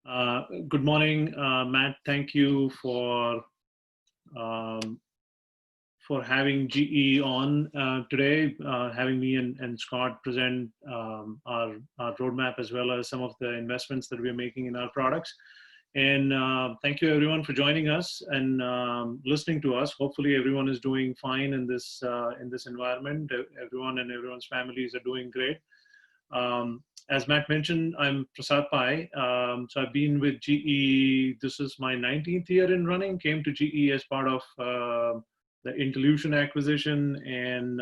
Good morning, Matt. Thank you um, for having GE on today, having me and Scott present our roadmap as well as some of the investments that we're making in our products. And thank you everyone for joining us and listening to us. Hopefully everyone is doing fine in this environment. Everyone and everyone's families are doing great. As Matt mentioned, I'm Prasad Pai. So I've been with GE, this is my 19th year in running, came to GE as part of the Intellution acquisition and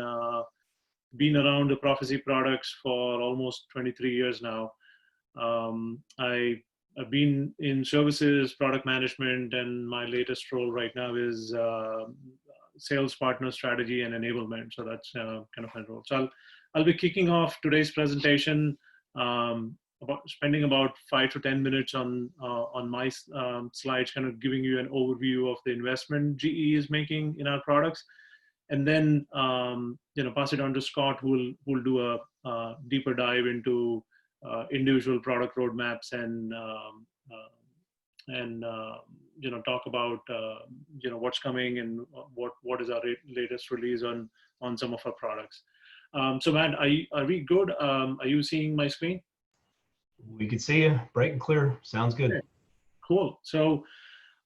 been around the Proficy products for almost 23 years now. I've been in services, product management, and my latest role right now is sales partner strategy and enablement. So that's kind of my role. So I'll be kicking off today's presentation, spending about 5 to 10 minutes on my slides, kind of giving you an overview of the investment GE is making in our products, and then pass it on to Scott, who will do a deeper dive into individual product roadmaps and talk about what's coming and what is our latest release on some of our products. So Matt, are we good? Are you seeing my screen? We can see you bright and clear. Sounds good. Okay. Cool. So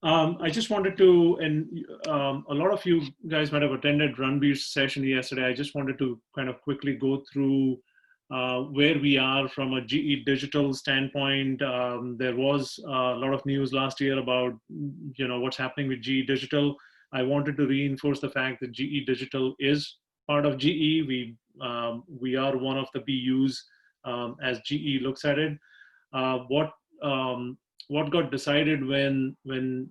I just wanted to, and a lot of you guys might have attended Ranbir's session yesterday. I just wanted to kind of quickly go through where we are from a GE Digital standpoint. There was a lot of news last year about what's happening with GE Digital. I wanted to reinforce the fact that GE Digital is part of GE. We are one of the BUs as GE looks at it. What got decided when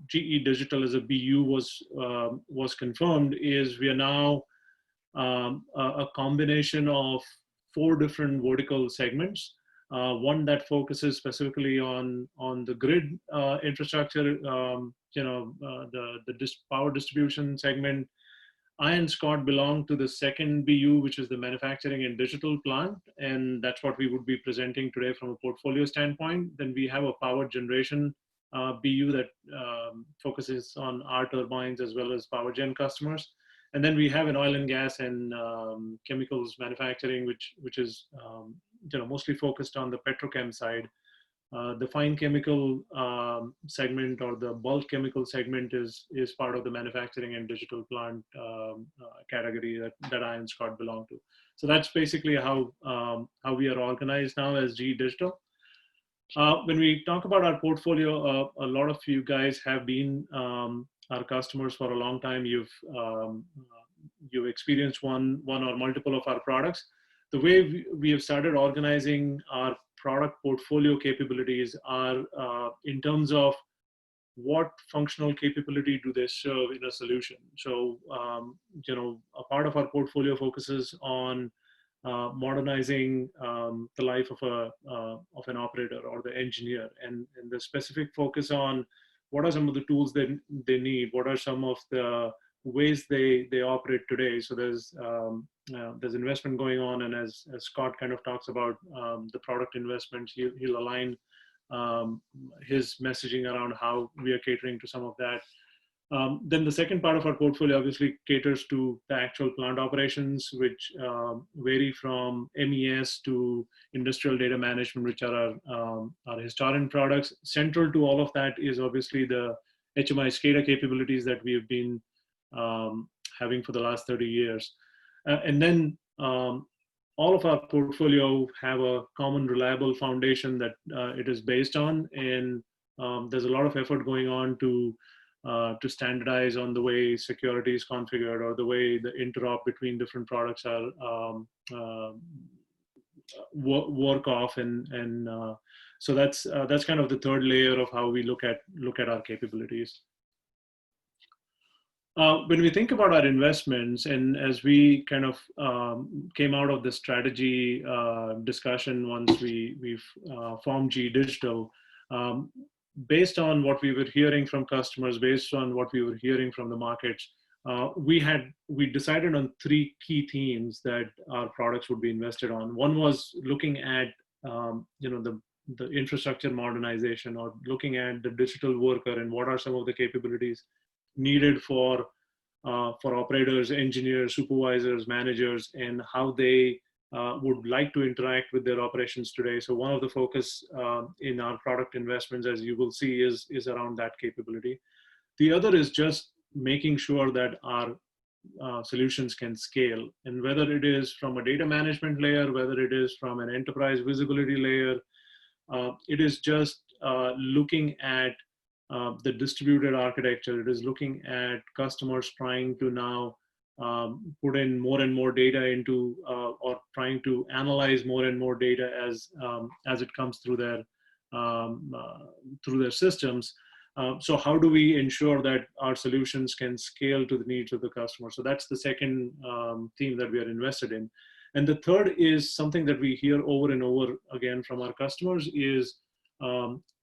GE Digital as a BU was confirmed is we are now a combination of 4 different vertical segments. One that focuses specifically on the grid infrastructure, the power distribution segment. I and Scott belong to the second BU, which is the manufacturing and digital plant, and that's what we would be presenting today from a portfolio standpoint. Then we have a power generation BU that focuses on our turbines as well as power gen customers. And then we have an oil and gas and chemicals manufacturing, which is mostly focused on the petrochem side. The fine chemical segment or the bulk chemical segment is part of the manufacturing and digital plant category that I and Scott belong to. So that's basically how we are organized now as GE Digital. When we talk about our portfolio, a lot of you guys have been our customers for a long time. You've experienced one or multiple of our products. The way we have started organizing our product portfolio capabilities are in terms of what functional capability do they serve in a solution. So, a part of our portfolio focuses on modernizing the life of an operator or the engineer, and the specific focus on what are some of the tools that they need, what are some of the ways they operate today. So there's investment going on, and as Scott kind of talks about the product investments, he'll align his messaging around how we are catering to some of that. Then the second part of our portfolio obviously caters to the actual plant operations, which vary from MES to industrial data management, which are our Historian products. Central to all of that is obviously the HMI SCADA capabilities that we have been having for the last 30 years. And then all of our portfolio have a common reliable foundation that it is based on, and there's a lot of effort going on to standardize on the way security is configured or the way the interop between different products are work off, and so that's kind of the third layer of how we look at our capabilities. When we think about our investments, and as we kind of came out of the strategy discussion once we've formed GE Digital, based on what we were hearing from customers, based on what we were hearing from the markets, we decided on 3 key themes that our products would be invested on. One was looking at the the infrastructure modernization, or looking at the digital worker and what are some of the capabilities needed for operators, engineers, supervisors, managers, and how they would like to interact with their operations today. So one of the focus in our product investments, as you will see, is around that capability. The other is just making sure that our solutions can scale, and whether it is from a data management layer, whether it is from an enterprise visibility layer, it is just looking at the distributed architecture. It is looking at customers trying to now put in more and more data into, or trying to analyze more and more data as it comes through their systems. So how do we ensure that our solutions can scale to the needs of the customer? So that's the second theme that we are invested in. And the third is something that we hear over and over again from our customers is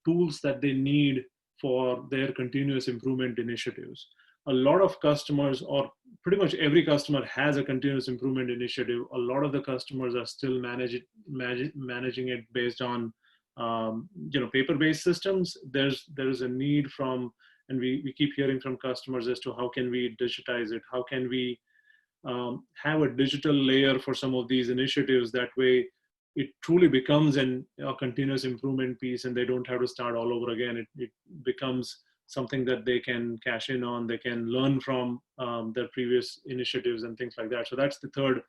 tools that they need for their continuous improvement initiatives. A lot of customers, or pretty much every customer, has a continuous improvement initiative. A lot of the customers are still managing it based on paper-based systems. There's a need from, and we keep hearing from customers as to how can we digitize it, how can we have a digital layer for some of these initiatives. That way it truly becomes a continuous improvement piece, and they don't have to start all over again. It becomes something that they can cash in on, they can learn from their previous initiatives and things like that. So that's the third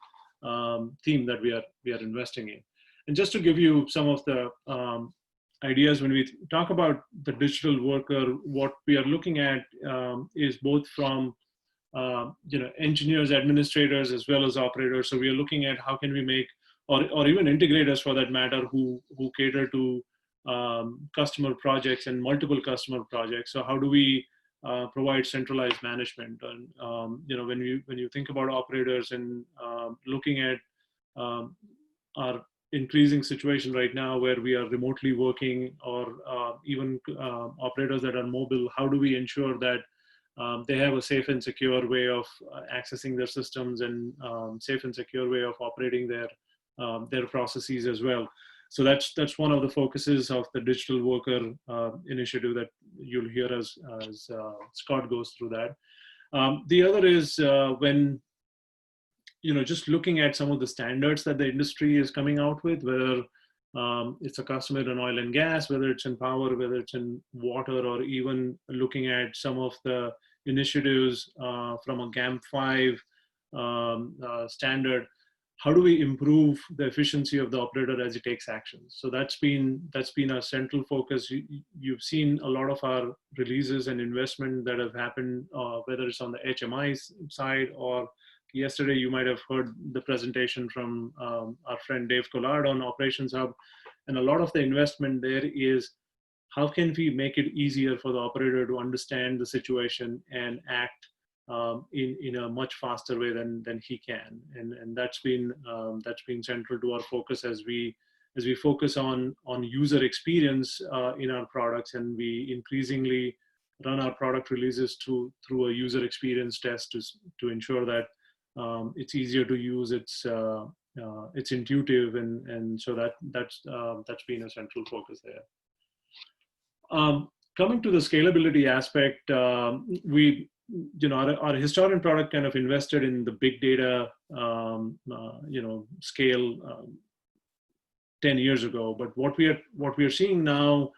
theme that we are investing in. And just to give you some of the ideas, when we talk about the digital worker, what we are looking at is both from engineers, administrators, as well as operators. So we are looking at how can we make, or even integrators for that matter, who cater to customer projects and multiple customer projects. So how do we provide centralized management? And when you think about operators and looking at our increasing situation right now where we are remotely working, or even operators that are mobile, how do we ensure that they have a safe and secure way of accessing their systems, and safe and secure way of operating their processes as well? So that's one of the focuses of the digital worker initiative that you'll hear as Scott goes through that. The other is when just looking at some of the standards that the industry is coming out with, whether it's a customer in oil and gas, whether it's in power, whether it's in water, or even looking at some of the initiatives from a GAMP5 standard. How do we improve the efficiency of the operator as he takes actions? So that's been our central focus. You've seen a lot of our releases and investment that have happened, whether it's on the HMI side, or yesterday you might have heard the presentation from our friend Dave Collard on Operations Hub. And a lot of the investment there is how can we make it easier for the operator to understand the situation and act in a much faster way than he can. And that's been central to our focus as we focus on user experience in our products, and we increasingly run our product releases through a user experience test to ensure that it's easier to use, it's intuitive, and so that's been a central focus there. Coming to the scalability aspect, our Historian product kind of invested in the big data scale 10 years ago. But what we are seeing now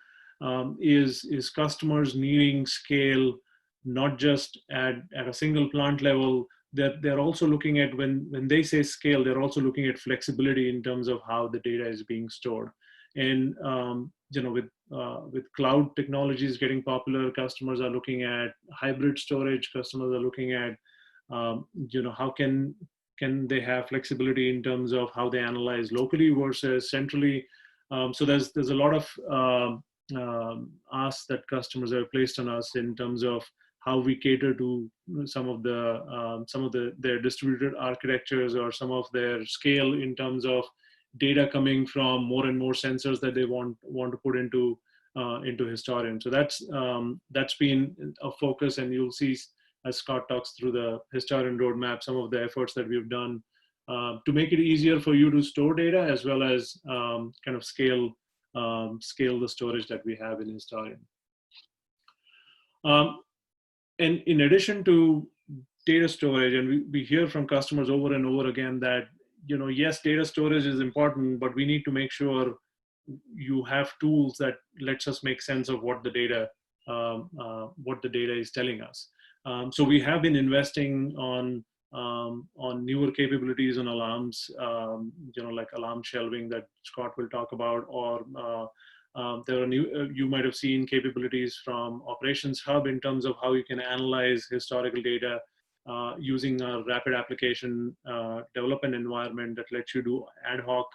is customers needing scale, not just at a single plant level. They're also looking at, when they say scale, they're also looking at flexibility in terms of how the data is being stored. And with cloud technologies getting popular, customers are looking at hybrid storage. Customers are looking at how can they have flexibility in terms of how they analyze locally versus centrally. So there's a lot of asks that customers have placed on us in terms of how we cater to some of their distributed architectures, or some of their scale in terms of data coming from more and more sensors that they want to put into Historian. So that's been a focus, and you'll see as Scott talks through the Historian roadmap some of the efforts that we've done to make it easier for you to store data, as well as kind of scale scale the storage that we have in Historian. And in addition to data storage, and we hear from customers over and over again that, yes, data storage is important, but we need to make sure you have tools that lets us make sense of what the data is telling us. So we have been investing on newer capabilities on alarms, like alarm shelving that Scott will talk about, or there are new, you might have seen capabilities from Operations Hub in terms of how you can analyze historical data using a rapid application development environment that lets you do ad hoc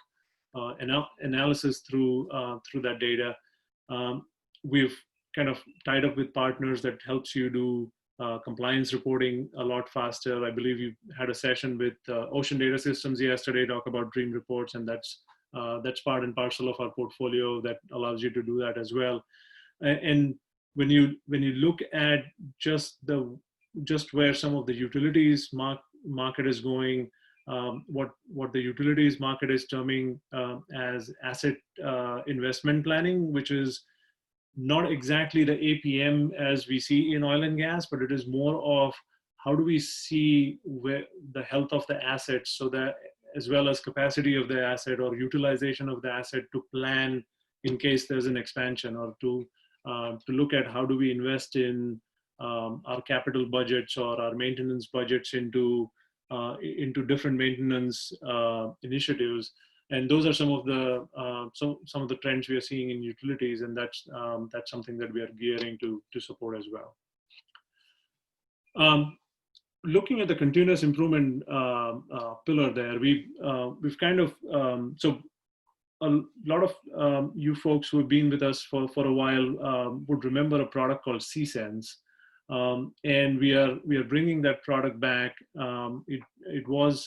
analysis through that data. We've kind of tied up with partners that helps you do compliance reporting a lot faster. I believe you had a session with Ocean Data Systems yesterday, talk about Dream Reports, and that's part and parcel of our portfolio that allows you to do that as well. And when you look at just where some of the utilities market is going, what the utilities market is terming as asset investment planning, which is not exactly the APM as we see in oil and gas, but it is more of how do we see where the health of the asset, so that as well as capacity of the asset or utilization of the asset to plan in case there's an expansion, or to look at how do we invest in our capital budgets or our maintenance budgets into different maintenance initiatives. And those are some of the trends we are seeing in utilities, and that's something that we are gearing to support as well. Looking at the continuous improvement pillar there, we've kind of so a lot of you folks who have been with us for a while would remember a product called C-Sense. And we are bringing that product back. It was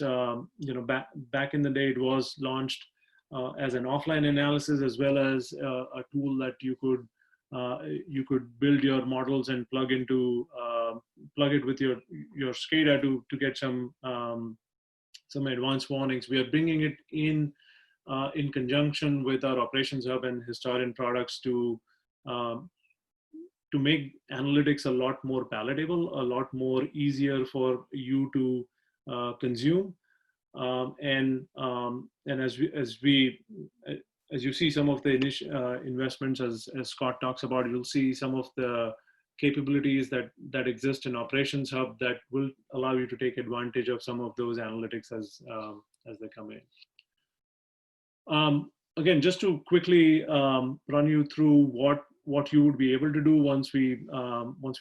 back in the day, it was launched as an offline analysis, as well as a tool that you could build your models and plug it with your SCADA to get some advanced warnings. We are bringing it in conjunction with our Operations Hub and Historian products to make analytics a lot more palatable, a lot more easier for you to consume. And as you see some of the investments, as Scott talks about, you'll see some of the capabilities that exist in Operations Hub that will allow you to take advantage of some of those analytics as they come in. Again, just to quickly run you through what you would be able to do once we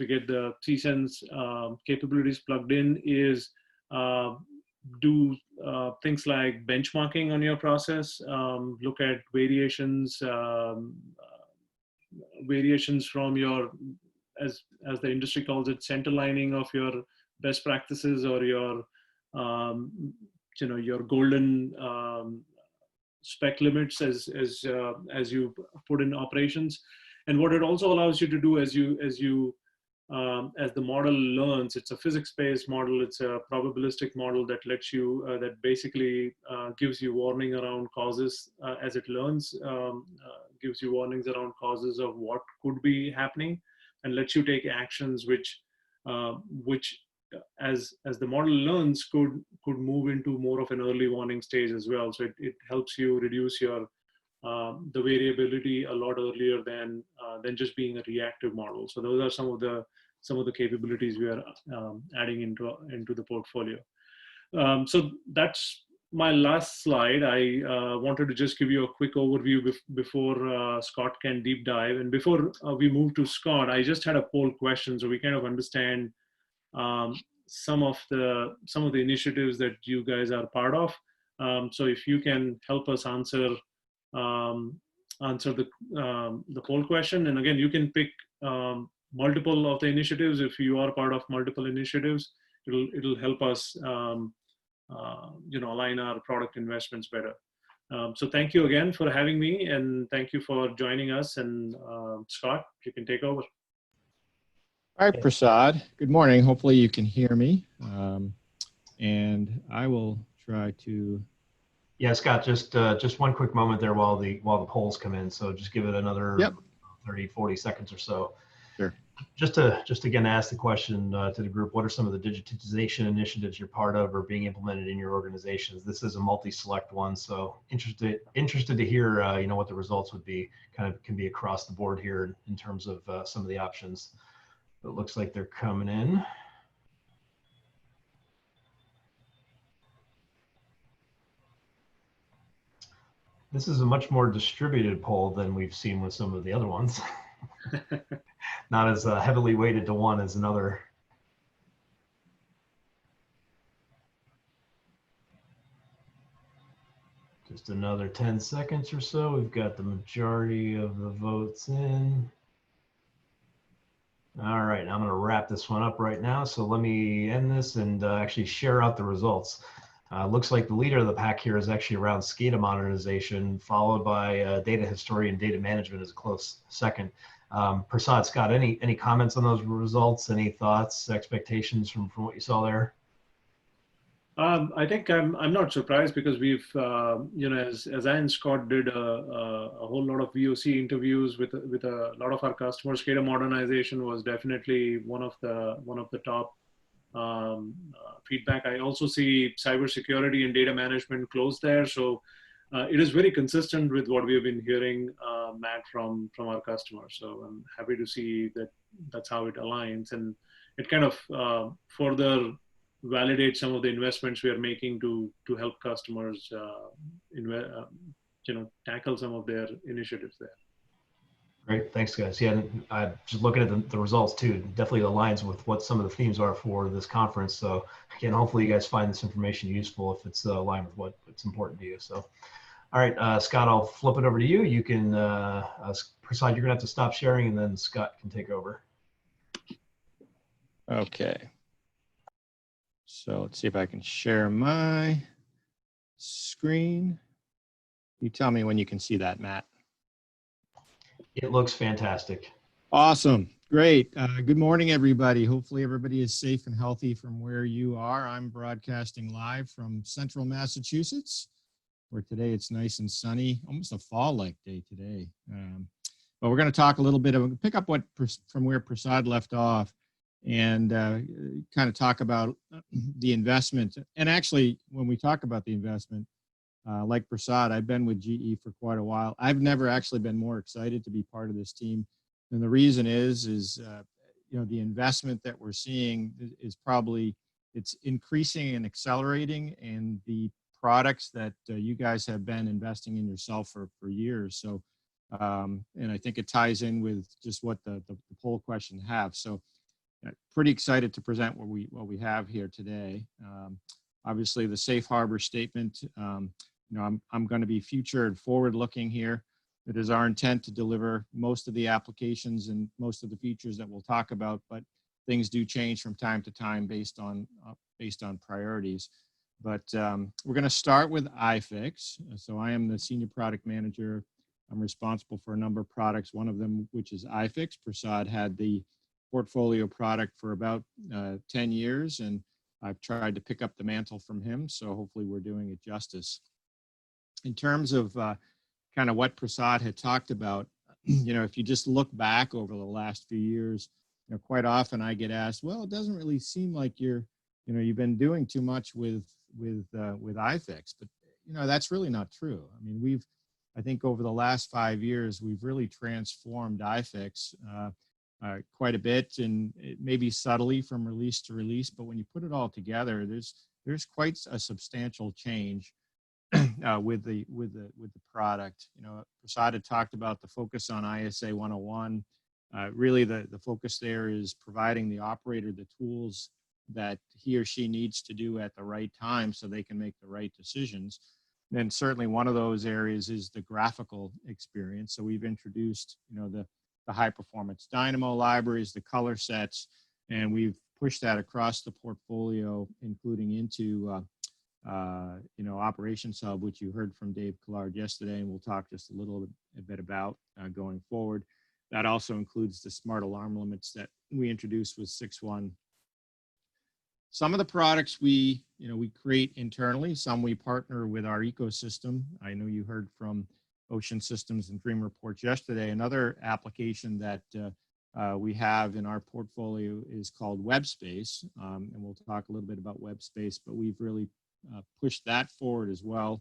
get the C-Sense capabilities plugged in is do things like benchmarking on your process, look at variations from your, as the industry calls it, centerlining of your best practices, or your your golden spec limits as you put in operations. And what it also allows you to do as the model learns, it's a physics-based model, it's a probabilistic model that lets you, that basically gives you warning around causes as it learns, gives you warnings around causes of what could be happening, and lets you take actions which as the model learns could move into more of an early warning stage as well. So it helps you reduce your the variability a lot earlier than just being a reactive model. So those are some of the capabilities we are adding into the portfolio. So that's my last slide. I wanted to just give you a quick overview before Scott can deep dive. And before we move to Scott, I just had a poll question so we kind of understand some of the initiatives that you guys are part of. So if you can help us answer the poll question, and again, you can pick multiple of the initiatives. If you are part of multiple initiatives, it'll help us align our product investments better. So thank you again for having me, and thank you for joining us. And Scott, you can take over. All right, Prasad. Good morning. Hopefully you can hear me. And I will try to Yeah, Scott, just one quick moment there while the polls come in. So just give it another Yep. 30, 40 seconds or so. Sure. Just again ask the question to the group, what are some of the digitization initiatives you're part of or being implemented in your organizations? This is a multi-select one, so interested to hear what the results would be. Kind of can be across the board here in terms of some of the options. It looks like they're coming in. This is a much more distributed poll than we've seen with some of the other ones. Not as heavily weighted to one as another. Just another 10 seconds or so. We've got the majority of the votes in. All right, I'm going to wrap this one up right now. So let me end this and actually share out the results. Looks like the leader of the pack here is actually around SCADA modernization, followed by data historian, data management as a close second. Prasad, Scott, any comments on those results? Any thoughts, expectations from what you saw there? I think I'm not surprised because we've as I and Scott did a whole lot of VOC interviews with a lot of our customers. SCADA modernization was definitely one of the top feedback. I also see cybersecurity and data management close there, so it is very consistent with what we have been hearing, Matt, from our customers. So I'm happy to see that that's how it aligns, and it kind of further validate some of the investments we are making to help customers tackle some of their initiatives there. Great, thanks guys. Yeah, I'm just looking at the results too. Definitely aligns with what some of the themes are for this conference. So again, hopefully you guys find this information useful if it's aligned with what's important to you. So, all right, Scott, I'll flip it over to you. You can, Prasad, you're gonna have to stop sharing and then Scott can take over. Okay. So let's see if I can share my screen. You tell me when you can see that, Matt. It looks fantastic. Awesome. Great. Good morning, everybody. Hopefully everybody is safe and healthy from where you are. I'm broadcasting live from central Massachusetts, where today it's nice and sunny, almost a fall-like day today. But we're going to talk a little bit of, pick up from where Prasad left off, and kind of talk about the investment. And actually, when we talk about the investment, like Prasad, I've been with GE for quite a while. I've never actually been more excited to be part of this team. And the reason is the investment that we're seeing is probably, it's increasing and accelerating, and the products that you guys have been investing in yourself for years. So, and I think it ties in with just what the poll question have. So, pretty excited to present what we have here today. Obviously, the safe harbor statement. I'm going to be future and forward looking here. It is our intent to deliver most of the applications and most of the features that we'll talk about, but things do change from time to time based on priorities. But we're going to start with iFIX. So I am the senior product manager. I'm responsible for a number of products. One of them, which is iFIX. Prasad had the portfolio product for about 10 years, and I've tried to pick up the mantle from him. So hopefully we're doing it justice. In terms of kind of what Prasad had talked about, if you just look back over the last few years, quite often I get asked, well, it doesn't really seem like you've been doing too much with iFIX, but that's really not true. I mean, I think over the last 5 years, we've really transformed iFIX quite a bit, and it may be subtly from release to release, but when you put it all together, there's quite a substantial change with the product. Prasad had talked about the focus on ISA 101. Really, the focus there is providing the operator the tools that he or she needs to do at the right time so they can make the right decisions. And certainly one of those areas is the graphical experience. So we've introduced, the high performance Dynamo libraries, the color sets, and we've pushed that across the portfolio, including into Operations Hub, which you heard from Dave Collard yesterday, and we'll talk just a little bit about going forward. That also includes the smart alarm limits that we introduced with 6.1. Some of the products we create internally, some we partner with our ecosystem. I know you heard from Ocean Systems and Dream Reports yesterday. Another application that we have in our portfolio is called Webspace, and we'll talk a little bit about Webspace, but we've really pushed that forward as well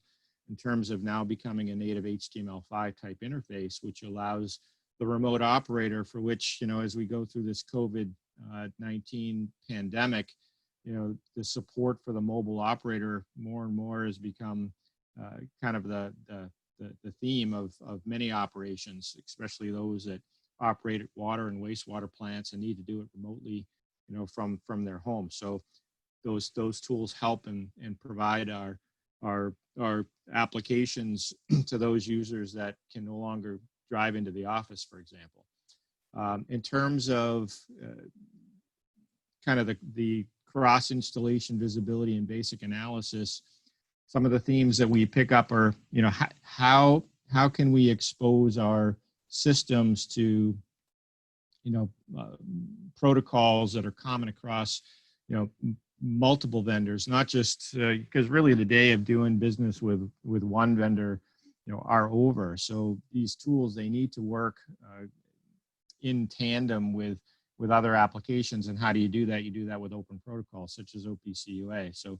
in terms of now becoming a native HTML5 type interface, which allows the remote operator, for which, as we go through this COVID-19 pandemic, the support for the mobile operator more and more has become kind of the theme of many operations, especially those that operate water and wastewater plants and need to do it remotely, from their home. So those tools help and provide our applications to those users that can no longer drive into the office, for example. In terms of kind of the cross installation visibility and basic analysis, some of the themes that we pick up are, how can we expose our systems to, protocols that are common across, multiple vendors, not just because really the day of doing business with one vendor, are over. So these tools, they need to work in tandem with other applications. And how do you do that? You do that with open protocols such as OPC UA. So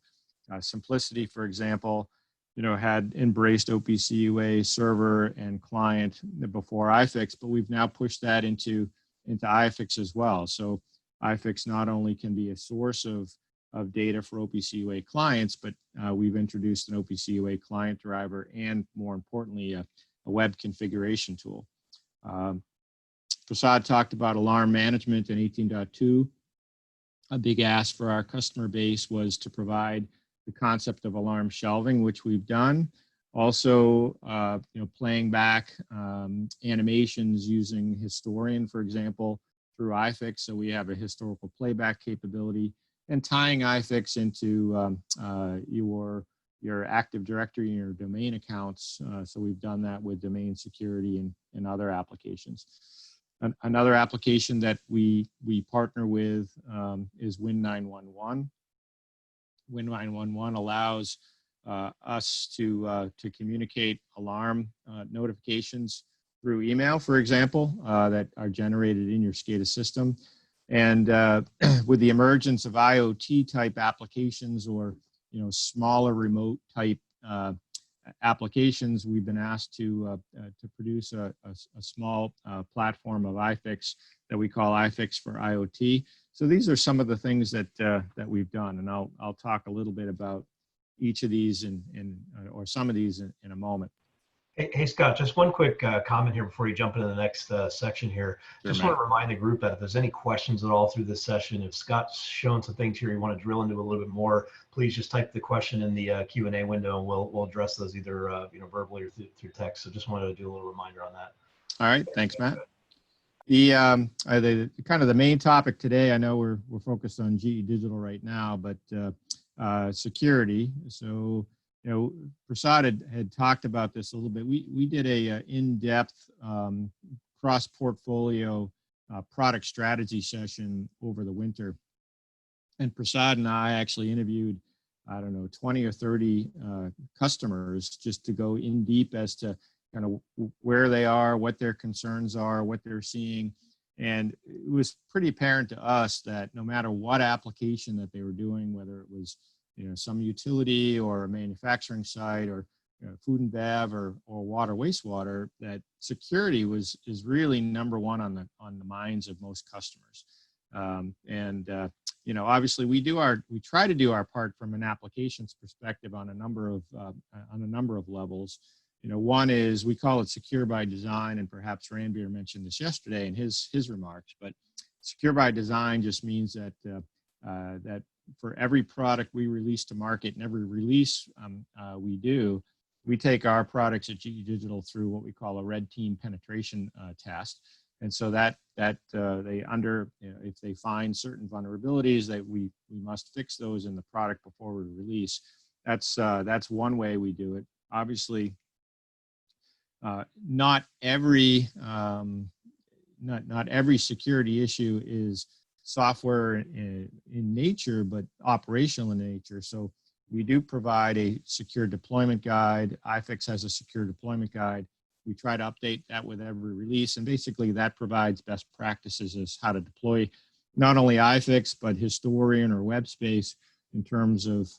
Simplicity, for example, had embraced OPC UA server and client before iFIX, but we've now pushed that into iFIX as well. So iFIX not only can be a source of data for OPC UA clients, but we've introduced an OPC UA Client Driver and, more importantly, a web configuration tool. Prasad talked about alarm management in 18.2. A big ask for our customer base was to provide the concept of alarm shelving, which we've done. Also, playing back animations using Historian, for example, through iFIX. So we have a historical playback capability, and tying iFIX into your Active Directory and your domain accounts. So we've done that with domain security and other applications. Another application that we partner with is Win911. Win911 allows us to communicate alarm notifications through email, for example, that are generated in your SCADA system. And with the emergence of IoT type applications, or smaller remote type applications, we've been asked to produce a small platform of iFIX that we call iFIX for IoT. So these are some of the things that we've done, and I'll talk a little bit about each of these or some of these in a moment. Hey, Scott, just one quick comment here before you jump into the next section here. Sure, just Matt. want to remind the group that if there's any questions at all through this session, if Scott's shown some things here you want to drill into a little bit more, please just type the question in the Q&A window, and we'll address those either verbally or through text. So just wanted to do a little reminder on that. All right, thanks, Matt. The kind of the main topic today, I know we're focused on GE Digital right now, but security. So Prasad had talked about this a little bit. We did a in-depth cross-portfolio product strategy session over the winter, and Prasad and I actually interviewed, 20 or 30 customers, just to go in deep as to kind of where they are, what their concerns are, what they're seeing. And it was pretty apparent to us that no matter what application that they were doing, whether it was some utility or a manufacturing site, or food and bev, or water wastewater, that security is really number one on the minds of most customers. Obviously we try to do our part from an applications perspective on a number of levels. One is, we call it secure by design, and perhaps Ranbir mentioned this yesterday in his remarks, but secure by design just means that that for every product we release to market, and every release we take our products at GE Digital through what we call a red team penetration test. And so that if they find certain vulnerabilities, that we must fix those in the product before we release. That's one way we do it. Obviously, not every security issue is software in nature, but operational in nature. So we do provide a secure deployment guide. iFIX has a secure deployment guide. We try to update that with every release, and basically that provides best practices as how to deploy not only iFIX, but Historian or Webspace in terms of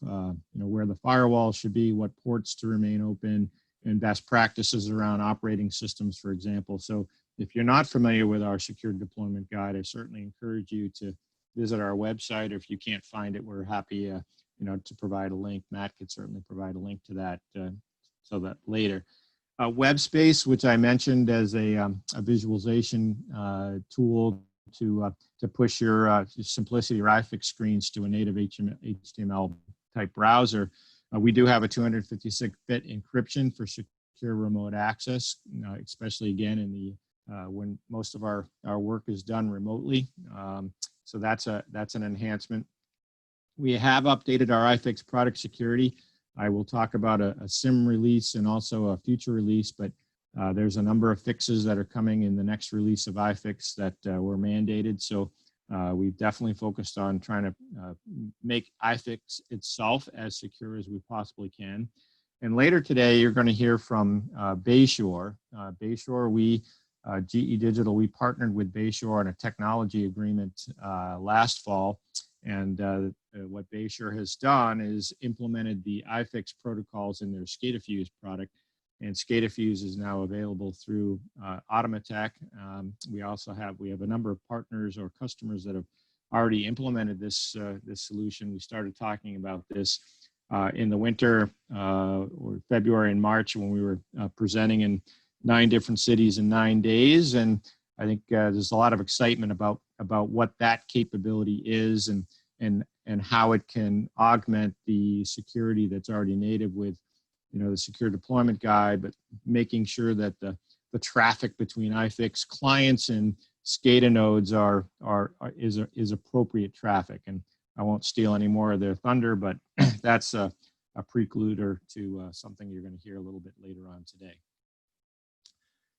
where the firewall should be, what ports to remain open, and best practices around operating systems, for example. So if you're not familiar with our secure deployment guide, I certainly encourage you to visit our website, or if you can't find it, we're happy to provide a link. Matt could certainly provide a link to that so that later. Webspace, which I mentioned as a visualization tool to push your SciMPLICITY or iFIX screens to a native HTML type browser. We do have a 256-bit encryption for secure remote access, especially again in the when most of our work is done remotely. So that's an enhancement. We have updated our iFIX product security. I will talk about a SIM release and also a future release, but there's a number of fixes that are coming in the next release of iFIX that were mandated. So we've definitely focused on trying to make iFIX itself as secure as we possibly can. And later today, you're going to hear from Bayshore. Bayshore, GE Digital, we partnered with Bayshore on a technology agreement last fall. And what Bayshore has done is implemented the iFIX protocols in their SCADA Fuse product. And SCADA Fuse is now available through AutomaTech. We have a number of partners or customers that have already implemented this solution. We started talking about this in the winter or February and March when we were presenting in 9 different cities in 9 days. And I think there's a lot of excitement about what that capability is and how it can augment the security that's already native with the secure deployment guide, but making sure that the traffic between iFIX clients and SCADA nodes is appropriate traffic. And I won't steal any more of their thunder, but that's a precluder to something you're going to hear a little bit later on today.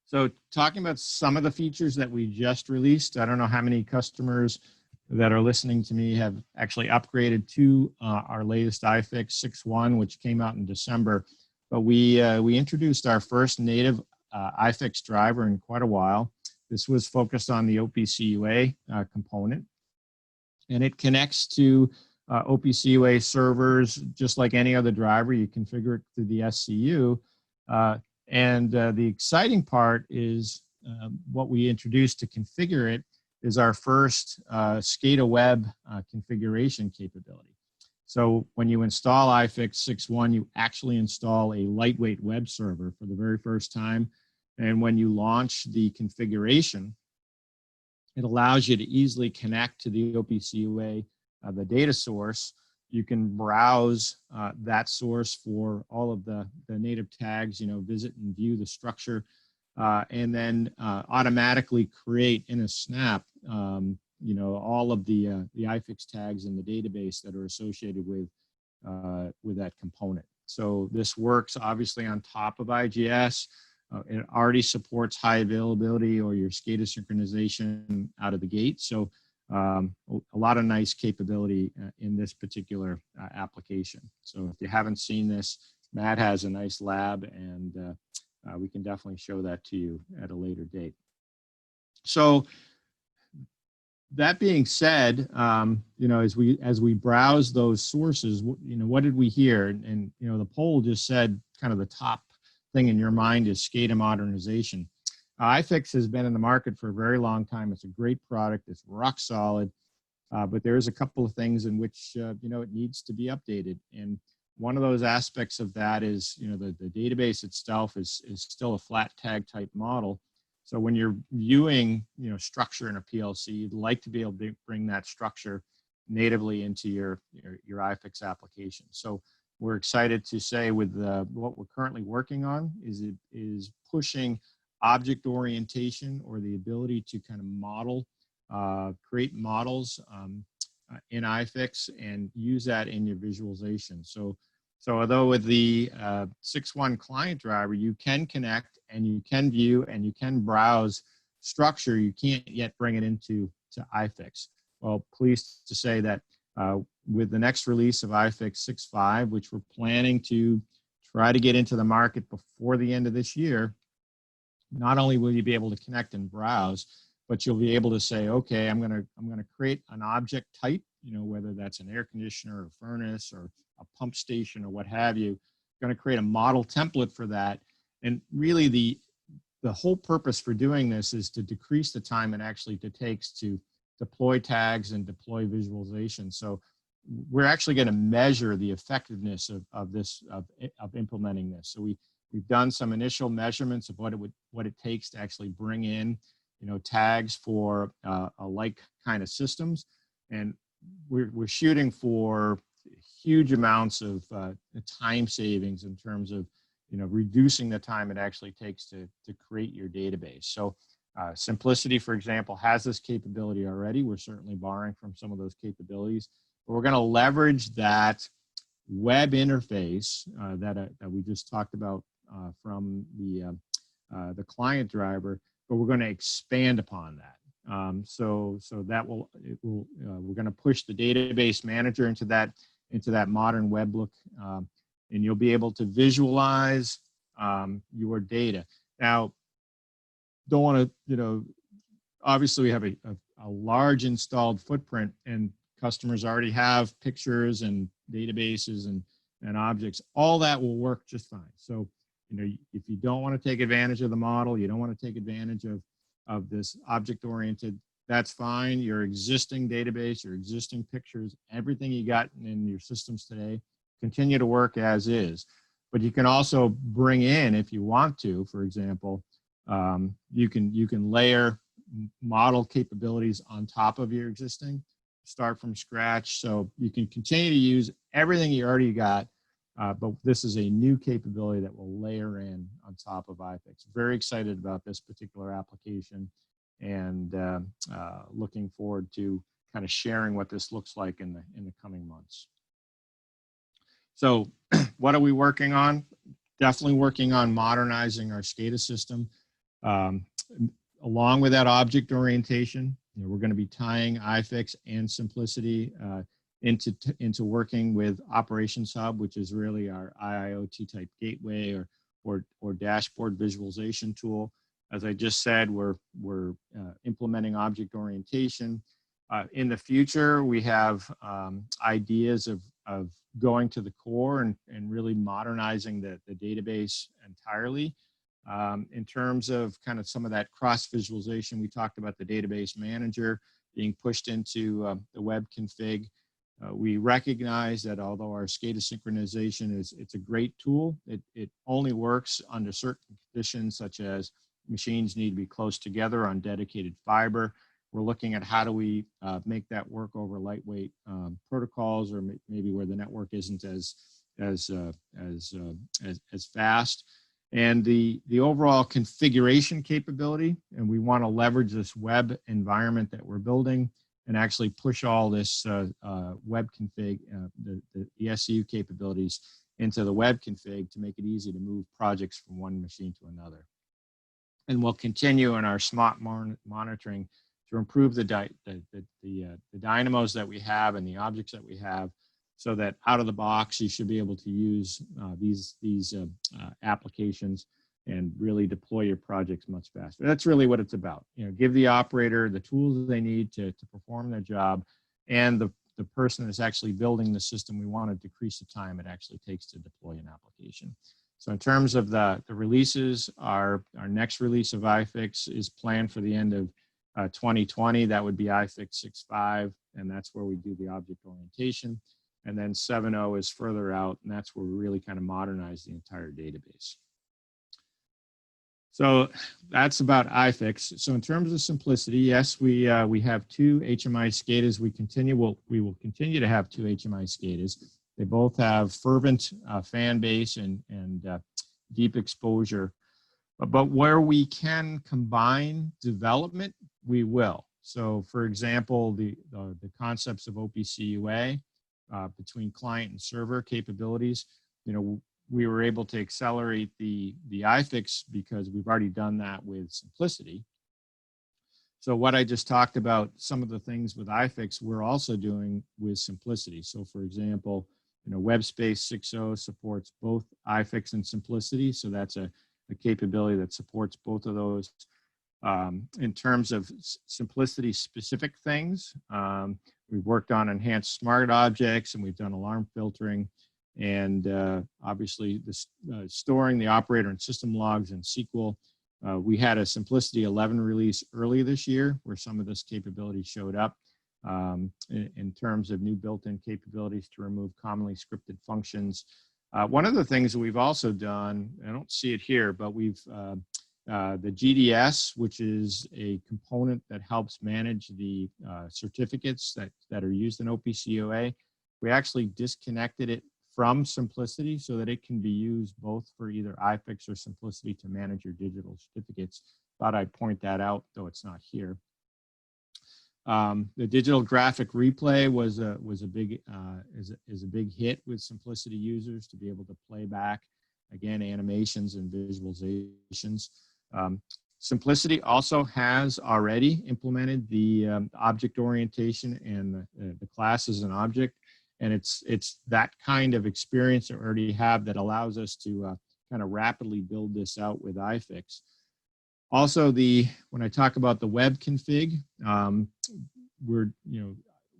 So talking about some of the features that we just released, I don't know how many customers that are listening to me have actually upgraded to our latest iFIX 6.1, which came out in December. But we introduced our first native iFIX driver in quite a while. This was focused on the OPC UA component, and it connects to OPC UA servers just like any other driver. You configure it through the SCU. And the exciting part is what we introduced to configure it is our first SCADA Web configuration capability. So when you install iFIX 6.1, you actually install a lightweight web server for the very first time. And when you launch the configuration, it allows you to easily connect to the OPC UA, the data source. You can browse that source for all of the native tags, visit and view the structure, and then automatically create in a snap, all of the iFIX tags in the database that are associated with that component. So this works obviously on top of IGS. It already supports high availability or your SCADA synchronization out of the gate. So a lot of nice capability in this particular application. So if you haven't seen this, Matt has a nice lab, and we can definitely show that to you at a later date. So that being said, as we browse those sources, what did we hear? And the poll just said kind of the top thing in your mind is SCADA modernization. iFIX has been in the market for a very long time. It's a great product. It's rock solid, but there's a couple of things in which it needs to be updated. And one of those aspects of that is the database itself is still a flat tag type model. So when you're viewing structure in a PLC, you'd like to be able to bring that structure natively into your iFIX application. So we're excited to say with what we're currently working on is pushing object orientation, or the ability to kind of model, create models in iFIX and use that in your visualization. So although with the 6.1 client driver, you can connect and you can view and you can browse structure, you can't yet bring it into iFIX. Well, pleased to say that with the next release of iFIX 6.5, which we're planning to try to get into the market before the end of this year, not only will you be able to connect and browse, but you'll be able to say, okay, I'm gonna create an object type, whether that's an air conditioner or furnace or a pump station or what have you. I'm gonna create a model template for that. And really the whole purpose for doing this is to decrease the time it takes to deploy tags and deploy visualization. So we're actually going to measure the effectiveness of implementing this. So we've done some initial measurements of what it takes to actually bring in tags for a like kind of systems, and we're shooting for huge amounts of time savings in terms of reducing the time it actually takes to create your database. So Simplicity, for example, has this capability already. We're certainly borrowing from some of those capabilities, but we're going to leverage that web interface that we just talked about from the client driver, but we're going to expand upon that. So that we're going to push the database manager into that modern web look, and you'll be able to visualize your data. Now, don't want to, obviously we have a large installed footprint, and customers already have pictures and databases and objects. All that will work just fine. So, if you don't want to take advantage of the model, you don't want to take advantage of this object-oriented, that's fine. Your existing database, your existing pictures, everything you got in your systems today, continue to work as is. But you can also bring in, if you want to, for example, you can layer model capabilities on top of your existing, start from scratch. So you can continue to use everything you already got, but this is a new capability that will layer in on top of iFIX. Very excited about this particular application, and looking forward to kind of sharing what this looks like in the coming months. So what are we working on? Definitely working on modernizing our SCADA system. Along with that object orientation, we're going to be tying iFIX and Simplicity into working with Operations Hub, which is really our IIoT type gateway or dashboard visualization tool. As I just said, we're implementing object orientation. In the future, we have ideas of going to the core and really modernizing the database entirely. In terms of kind of some of that cross visualization, we talked about the database manager being pushed into the web config. We recognize that although our SCADA synchronization it's a great tool, it only works under certain conditions, such as machines need to be close together on dedicated fiber. We're looking at how do we make that work over lightweight protocols, or maybe where the network isn't as fast. And the overall configuration capability, and we want to leverage this web environment that we're building and actually push all this web config, the ESU capabilities into the web config to make it easy to move projects from one machine to another. And we'll continue in our smart monitoring to improve the dynamos that we have and the objects that we have, so that out of the box you should be able to use these applications and really deploy your projects much faster. That's really what it's about. Give the operator the tools they need to perform their job, and the person that's actually building the system, we want to decrease the time it actually takes to deploy an application. So in terms of the releases, our next release of iFIX is planned for the end of 2020. That would be iFIX 6.5, and that's where we do the object orientation. And then 7.0 is further out, and that's where we really kind of modernize the entire database. So that's about iFIX. So in terms of Simplicity, yes, we have two HMI SCADAs. We will continue to have two HMI SCADAs. They both have fervent fan base and deep exposure. But where we can combine development, we will. So for example, the concepts of OPC UA between client and server capabilities, we were able to accelerate the iFIX because we've already done that with Simplicity. So what I just talked about, some of the things with iFIX, we're also doing with Simplicity. So for example, Webspace 6.0 supports both iFIX and Simplicity. So that's a capability that supports both of those. In terms of Simplicity specific things, we've worked on enhanced smart objects, and we've done alarm filtering, and obviously this storing the operator and system logs in SQL. We had a Simplicity 11 release early this year where some of this capability showed up in terms of new built-in capabilities to remove commonly scripted functions. One of the things that we've also done, I don't see it here, but we've the GDS, which is a component that helps manage the certificates that are used in OPC UA, we actually disconnected it from Simplicity so that it can be used both for either iFIX or Simplicity to manage your digital certificates. Thought I'd point that out, though it's not here. The digital graphic replay was a big hit with Simplicity users to be able to play back, again, animations and visualizations. Simplicity also has already implemented the object orientation and the class as an object, and it's that kind of experience that we already have that allows us to kind of rapidly build this out with iFIX. Also, when I talk about the web config,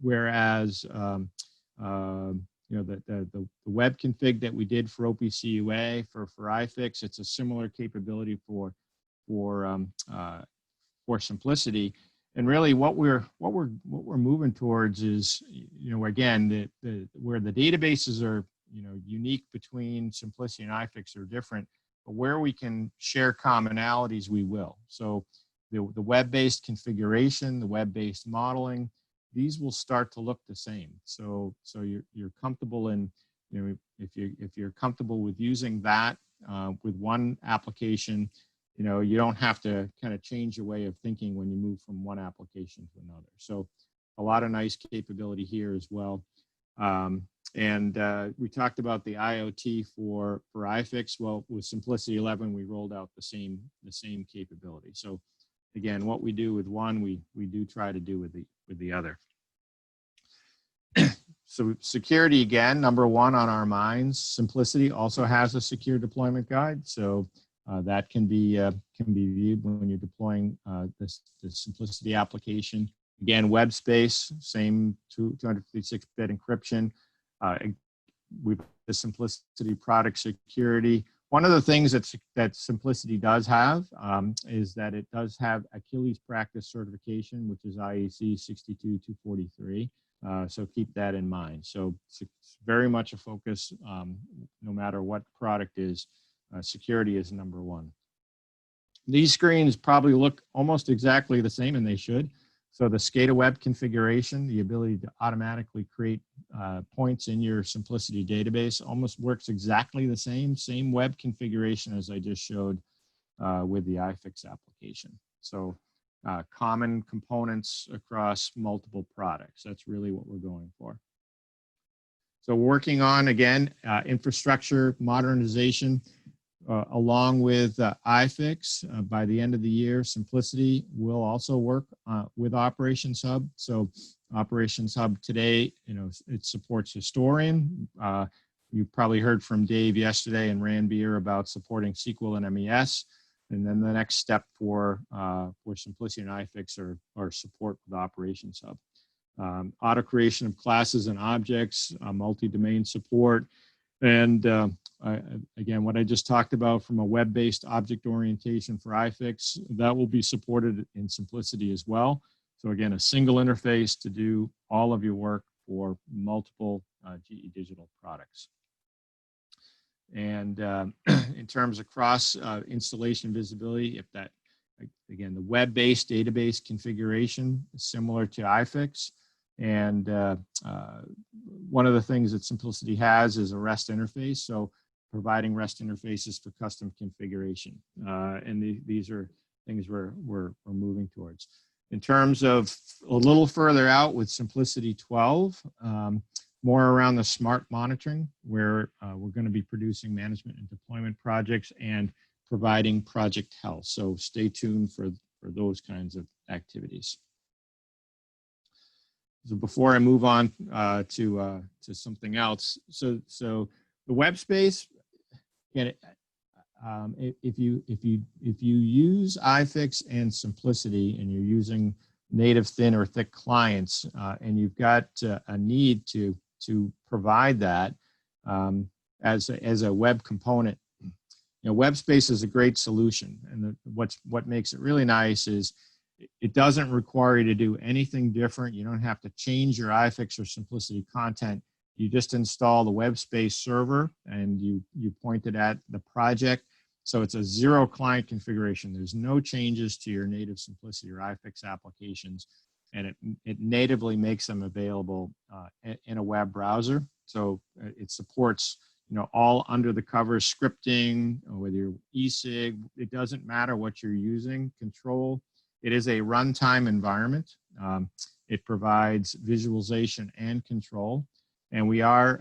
whereas the web config that we did for OPC UA for iFIX, it's a similar capability for Simplicity. And really, what we're moving towards is, again, where the databases are, unique between Simplicity and iFIX are different, but where we can share commonalities, we will. So the web-based configuration, the web-based modeling, these will start to look the same. So you're comfortable in, if you're comfortable with using that with one application, you don't have to kind of change your way of thinking when you move from one application to another. So a lot of nice capability here as well. And we talked about the IoT for iFIX. Well, with Simplicity 11, we rolled out the same capability. So again, what we do with one, we do try to do with the other. So security, again, number one on our minds. Simplicity also has a secure deployment guide. So that can be viewed when you're deploying the Simplicity application. Again, Webspace, same 256-bit encryption. With the Simplicity product security, one of the things that Simplicity does have is that it does have Achilles practice certification, which is IEC 62243. So keep that in mind. So it's very much a focus, no matter what product is. Security is number one. These screens probably look almost exactly the same, and they should. So the SCADA Web configuration, the ability to automatically create points in your Simplicity database, almost works exactly the same web configuration as I just showed with the iFIX application. So common components across multiple products. That's really what we're going for. So working on, again, infrastructure modernization. Along with iFIX, by the end of the year, Simplicity will also work with Operations Hub. So Operations Hub today, it supports Historian. You probably heard from Dave yesterday and Ranbir about supporting SQL and MES. And then the next step for Simplicity and iFIX are support with Operations Hub. Auto creation of classes and objects, multi-domain support. And again, what I just talked about from a web-based object orientation for iFIX, that will be supported in Simplicity as well. So again, a single interface to do all of your work for multiple GE Digital products. And in terms of cross installation visibility, if that, again, the web-based database configuration is similar to iFIX. And one of the things that Simplicity has is a REST interface, so providing REST interfaces for custom configuration. And these are things we're moving towards. In terms of a little further out with Simplicity 12, more around the smart monitoring, where we're going to be producing management and deployment projects and providing project health. So stay tuned for those kinds of activities. So before I move on to something else, so the Webspace, again, if you use iFIX and Simplicity, and you're using native thin or thick clients, and you've got a need to provide that as a web component, Webspace is a great solution. And what makes it really nice is it doesn't require you to do anything different. You don't have to change your iFIX or Simplicity content. You just install the Webspace server and you point it at the project. So it's a zero client configuration. There's no changes to your native Simplicity or iFIX applications, and it natively makes them available in a web browser. So it supports all under the covers scripting, whether you're eSig, it doesn't matter what you're using, control. It is a runtime environment. It provides visualization and control. And we are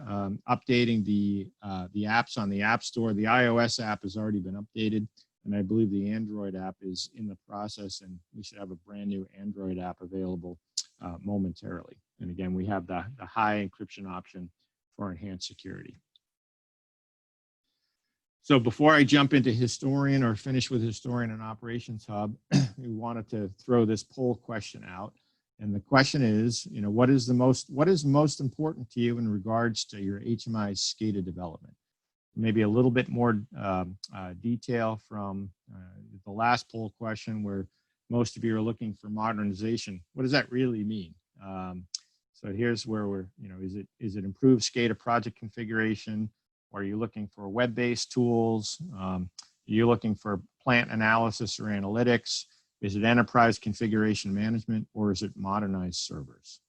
updating the apps on the App Store. The iOS app has already been updated, and I believe the Android app is in the process, and we should have a brand new Android app available momentarily. And again, we have the high encryption option for enhanced security. So before I jump into Historian or finish with Historian and Operations Hub, we wanted to throw this poll question out. And the question is, what is most important to you in regards to your HMI SCADA development? Maybe a little bit more detail from the last poll question, where most of you are looking for modernization. What does that really mean? So here's where we're, is it improved SCADA project configuration? Or are you looking for web-based tools? Are you looking for plant analysis or analytics? Is it enterprise configuration management, or is it modernized servers?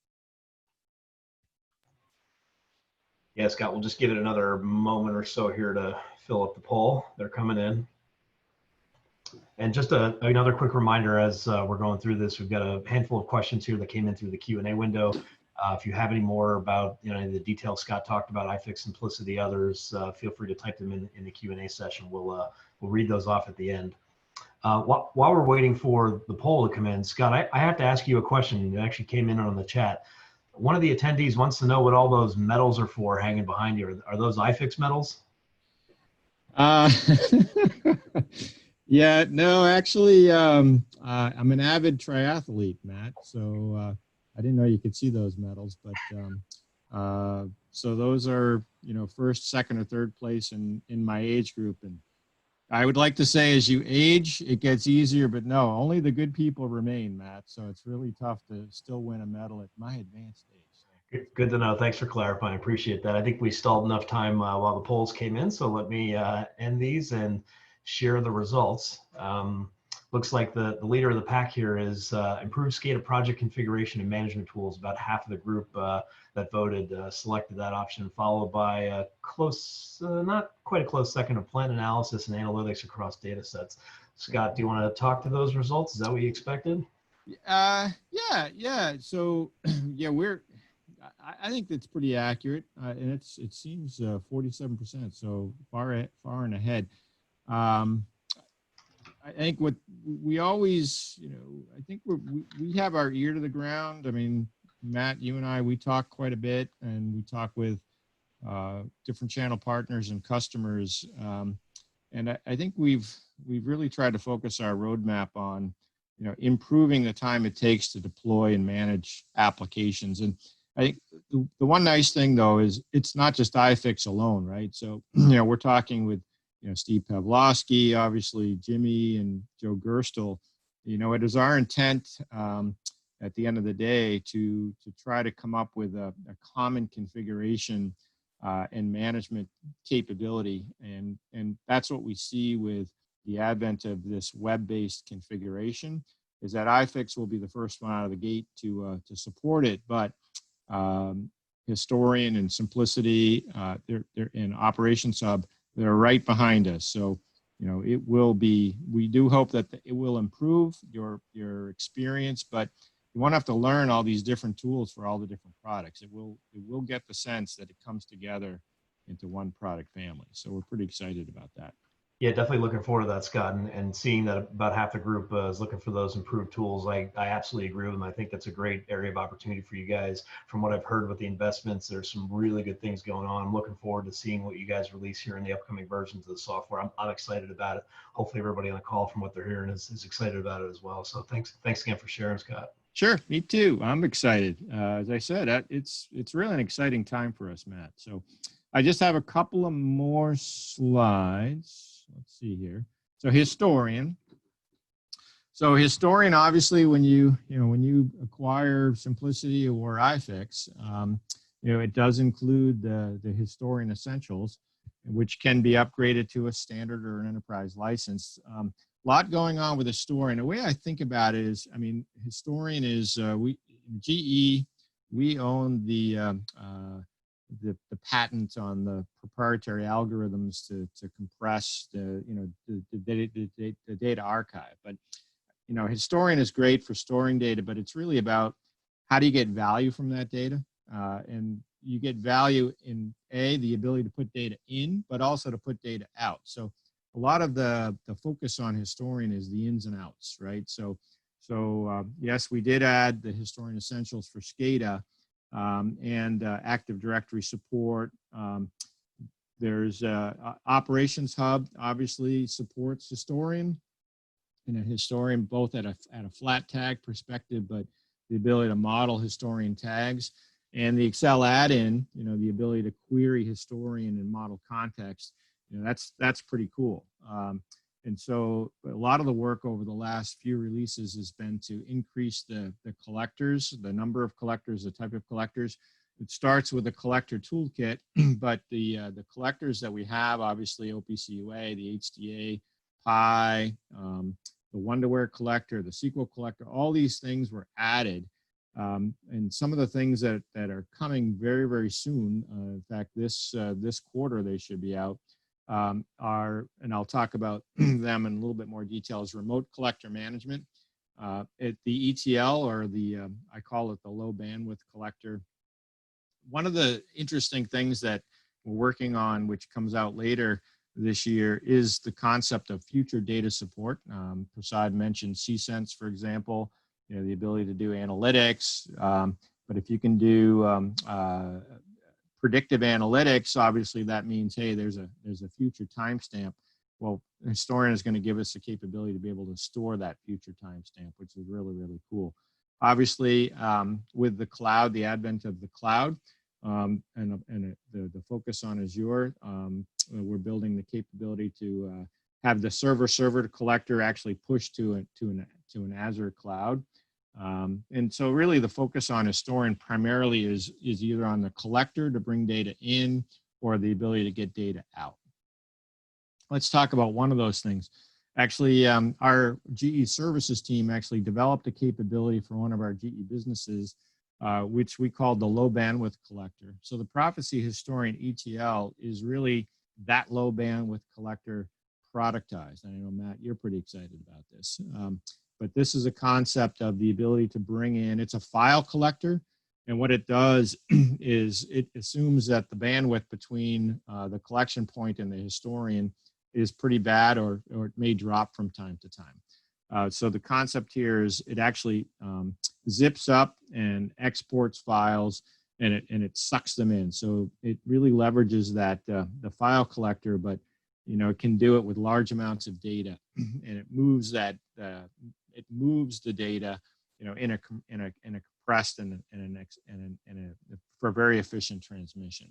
Yeah, Scott, we'll just give it another moment or so here to fill up the poll. They're coming in. And just another quick reminder, as we're going through this, we've got a handful of questions here that came in through the Q&A window. If you have any more about the details Scott talked about, iFIX, Simplicity, others, feel free to type them in the Q&A session. We'll read those off at the end. While we're waiting for the poll to come in, Scott, I have to ask you a question that actually came in on the chat. One of the attendees wants to know what all those medals are for hanging behind you. Are those iFIX medals? Yeah, no, actually, I'm an avid triathlete, Matt. So I didn't know you could see those medals, but so those are, first, second, or third place in my age group. And I would like to say, as you age, it gets easier, but no, only the good people remain, Matt. So it's really tough to still win a medal at my advanced age. So. Good to know. Thanks for clarifying. Appreciate that. I think we stalled enough time while the polls came in, so let me end these and share the results. Looks like the leader of the pack here is improved SCADA project configuration and management tools. About half of the group that voted selected that option, followed by a close, not quite a close second, of plant analysis and analytics across data sets. Scott, do you want to talk to those results? Is that what you expected? Yeah. So yeah, I think that's pretty accurate, and it seems 47%, so far and ahead. I think what we always, I think we have our ear to the ground. I mean, Matt, you and I, we talk quite a bit, and we talk with different channel partners and customers. And I think we've really tried to focus our roadmap on, improving the time it takes to deploy and manage applications. And I think the one nice thing, though, is it's not just iFIX alone, right? So, we're talking with Steve Pavlovsky, obviously Jimmy and Joe Gerstel. It is our intent at the end of the day to try to come up with a common configuration and management capability, and that's what we see with the advent of this web-based configuration. Is that iFIX will be the first one out of the gate to support it, but Historian and Simplicity, they're in Operations Hub. They're right behind us. So, it will be, we do hope that it will improve your experience, but you won't have to learn all these different tools for all the different products. It will get the sense that it comes together into one product family. So we're pretty excited about that. Yeah, definitely looking forward to that, Scott, and seeing that about half the group is looking for those improved tools. I absolutely agree with them. I think that's a great area of opportunity for you guys. From what I've heard with the investments, there's some really good things going on. I'm looking forward to seeing what you guys release here in the upcoming versions of the software. I'm excited about it. Hopefully everybody on the call from what they're hearing is excited about it as well. So thanks again for sharing, Scott. Sure, me too. I'm excited. As I said, it's really an exciting time for us, Matt. So I just have a couple of more slides. Let's see here. So historian. So historian, obviously, when you acquire SIMPLICITY or iFIX, it does include the historian essentials, which can be upgraded to a standard or an enterprise license. A lot going on with historian. The way I think about it is, I mean, historian is GE. We own the patent on the proprietary algorithms to compress the data archive, but historian is great for storing data, but it's really about how do you get value from that data? And you get value in the ability to put data in, but also to put data out. So a lot of the focus on historian is the ins and outs, right? So yes, we did add the historian essentials for SCADA and Active Directory support. There's Operations Hub, obviously supports historian. And a historian both at a flat tag perspective, but the ability to model historian tags, and the Excel add-in, the ability to query historian and model context, that's pretty cool. And so a lot of the work over the last few releases has been to increase the collectors, the number of collectors, the type of collectors. It starts with a collector toolkit, but the collectors that we have, obviously OPC UA, the HDA, PI, the Wonderware collector, the SQL collector, all these things were added. And some of the things that are coming very, very soon, in fact, this quarter they should be out, are, and I'll talk about them in a little bit more detail, is remote collector management. At the ETL, or I call it the low bandwidth collector. One of the interesting things that we're working on, which comes out later this year, is the concept of future data support. Prasad mentioned CSense, for example, the ability to do analytics. But if you can do predictive analytics, obviously that means, hey, there's a future timestamp. Well, historian is going to give us the capability to be able to store that future timestamp, which is really, really cool. Obviously, with the cloud, the advent of the cloud, and the focus on Azure, we're building the capability to have the server collector actually push to an Azure cloud. And so really the focus on historian primarily is either on the collector to bring data in or the ability to get data out. Let's talk about one of those things. Actually, our GE services team actually developed a capability for one of our GE businesses, which we called the low bandwidth collector. So the Proficy Historian ETL is really that low bandwidth collector productized. I know, Matt, you're pretty excited about this. But this is a concept of the ability to bring in, it's a file collector. And what it does is it assumes that the bandwidth between the collection point and the historian is pretty bad, or it may drop from time to time. So the concept here is it actually zips up and exports files, and it sucks them in. So it really leverages that the file collector, but it can do it with large amounts of data, and it moves that it moves the data in a compressed and for very efficient transmission.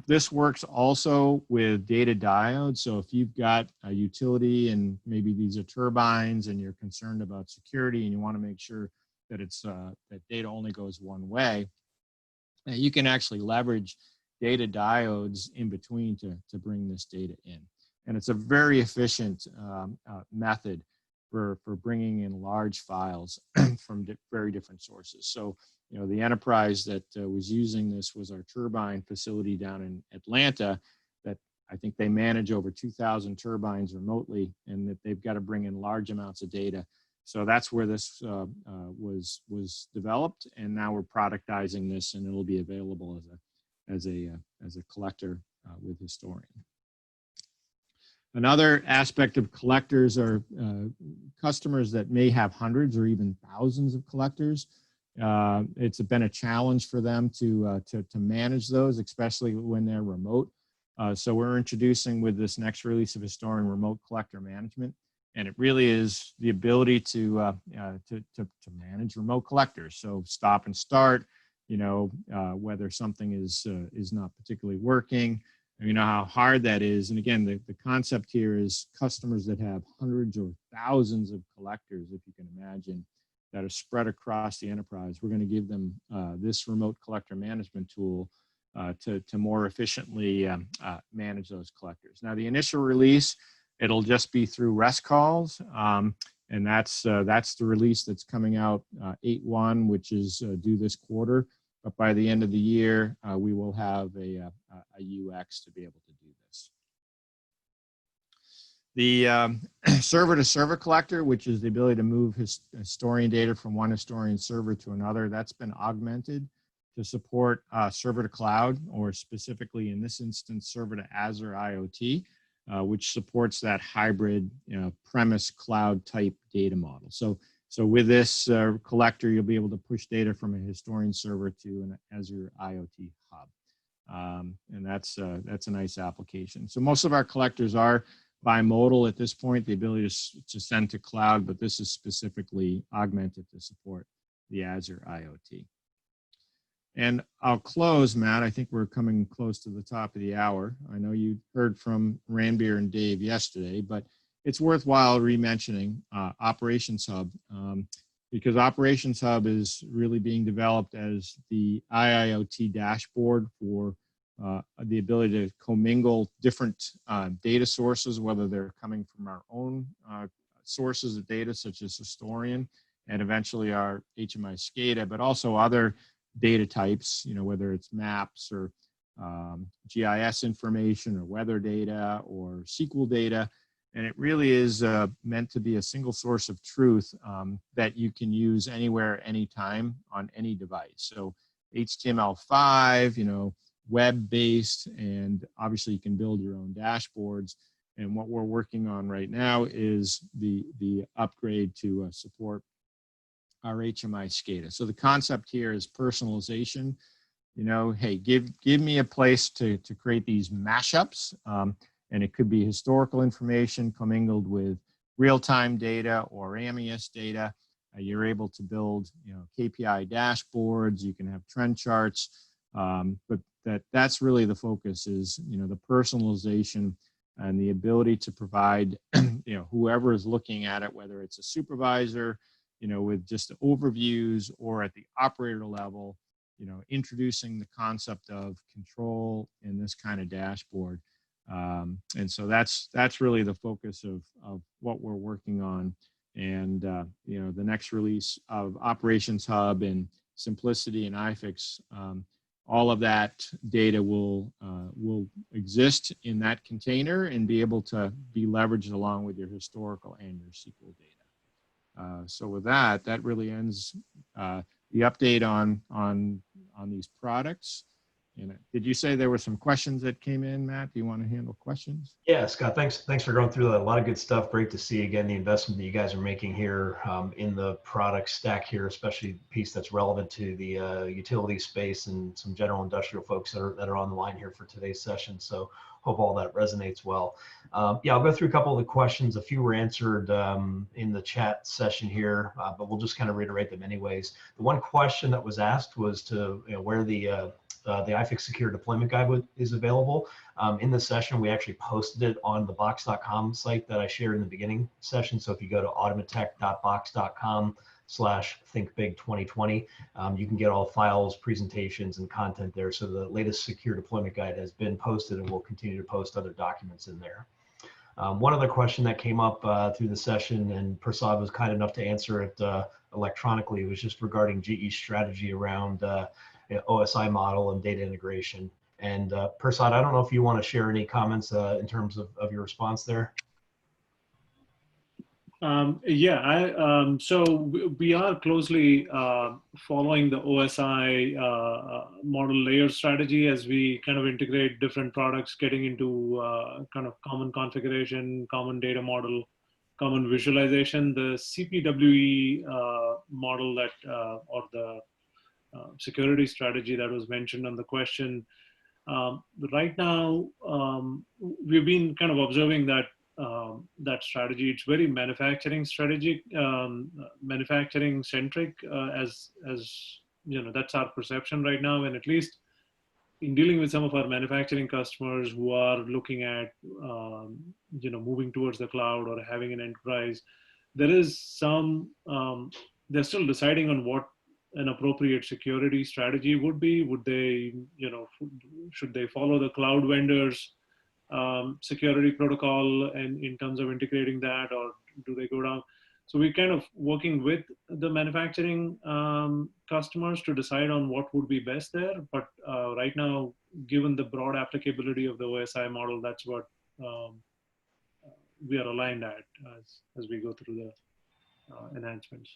This works also with data diodes. So if you've got a utility and maybe these are turbines and you're concerned about security and you want to make sure that that data only goes one way, you can actually leverage data diodes in between to bring this data in. And it's a very efficient method for bringing in large files from very different sources. So, the enterprise that was using this was our turbine facility down in Atlanta, that I think they manage over 2,000 turbines remotely, and that they've got to bring in large amounts of data. So that's where this was developed, and now we're productizing this, and it'll be available as a collector with historian. Another aspect of collectors are customers that may have hundreds or even thousands of collectors. It's been a challenge for them to manage those, especially when they're remote. So we're introducing with this next release of Historian Remote Collector Management, and it really is the ability to manage remote collectors. So stop and start, whether something is not particularly working. You know how hard that is. And again, the concept here is customers that have hundreds or thousands of collectors, if you can imagine, that are spread across the enterprise. We're going to give them this remote collector management tool to more efficiently manage those collectors. Now, the initial release, it'll just be through REST calls. And that's the release that's coming out 8/1, which is due this quarter. But by the end of the year, we will have a UX to be able to do this. The server-to-server collector, which is the ability to move historian data from one historian server to another, that's been augmented to support server-to-cloud, or specifically in this instance, server-to-Azure IoT, which supports that hybrid premise cloud type data model. So with this collector, you'll be able to push data from a historian server to an Azure IoT hub. And that's a nice application. So most of our collectors are bimodal at this point, the ability to send to cloud, but this is specifically augmented to support the Azure IoT. And I'll close, Matt. I think we're coming close to the top of the hour. I know you heard from Ranbir and Dave yesterday, but it's worthwhile re-mentioning Operations Hub, because Operations Hub is really being developed as the IIoT dashboard for the ability to commingle different data sources, whether they're coming from our own sources of data, such as Historian, and eventually our HMI SCADA, but also other data types, whether it's maps or GIS information or weather data or SQL data. And it really is meant to be a single source of truth that you can use anywhere, anytime, on any device. So HTML5, web-based, and obviously you can build your own dashboards. And what we're working on right now is the upgrade to support our HMI SCADA. So the concept here is personalization. Hey, give me a place to create these mashups. And it could be historical information commingled with real-time data or AMIS data. You're able to build, KPI dashboards. You can have trend charts, but that's really the focus is, the personalization and the ability to provide, whoever is looking at it, whether it's a supervisor, with just overviews, or at the operator level, introducing the concept of control in this kind of dashboard. And so that's really the focus of what we're working on. And, the next release of Operations Hub and Simplicity and iFIX, all of that data will exist in that container and be able to be leveraged along with your historical and your SQL data. So with that really ends the update on these products. And did you say there were some questions that came in, Matt? Do you want to handle questions? Yeah, Scott, thanks for going through that. A lot of good stuff. Great to see, again, the investment that you guys are making here in the product stack here, especially the piece that's relevant to the utility space and some general industrial folks that are on the line here for today's session. So hope all that resonates well. Yeah, I'll go through a couple of the questions. A few were answered in the chat session here, but we'll just kind of reiterate them anyways. The one question that was asked was to where the iFIX Secure Deployment Guide is available. In the session, we actually posted it on the box.com site that I shared in the beginning session. So if you go to automatech.box.com/thinkbig2020, you can get all files, presentations, and content there. So the latest Secure Deployment Guide has been posted, and we'll continue to post other documents in there. One other question that came up through the session, and Prasad was kind enough to answer it electronically, was just regarding GE's strategy around OSI model and data integration. And Prasad, I don't know if you want to share any comments in terms of your response there. Yeah, so we are closely following the OSI model layer strategy as we kind of integrate different products, getting into kind of common configuration, common data model, common visualization. The CPWE model that, or the security strategy that was mentioned on the question, right now, we've been kind of observing that that strategy. It's very manufacturing strategic, manufacturing centric, as you know. That's our perception right now, and at least in dealing with some of our manufacturing customers who are looking at moving towards the cloud or having an enterprise, there is some they're still deciding on what an appropriate security strategy would be. Would they, should they follow the cloud vendors security protocol and in terms of integrating that, or do they go down? So we're kind of working with the manufacturing customers to decide on what would be best there. But right now, given the broad applicability of the OSI model, that's what we are aligned at as we go through the enhancements.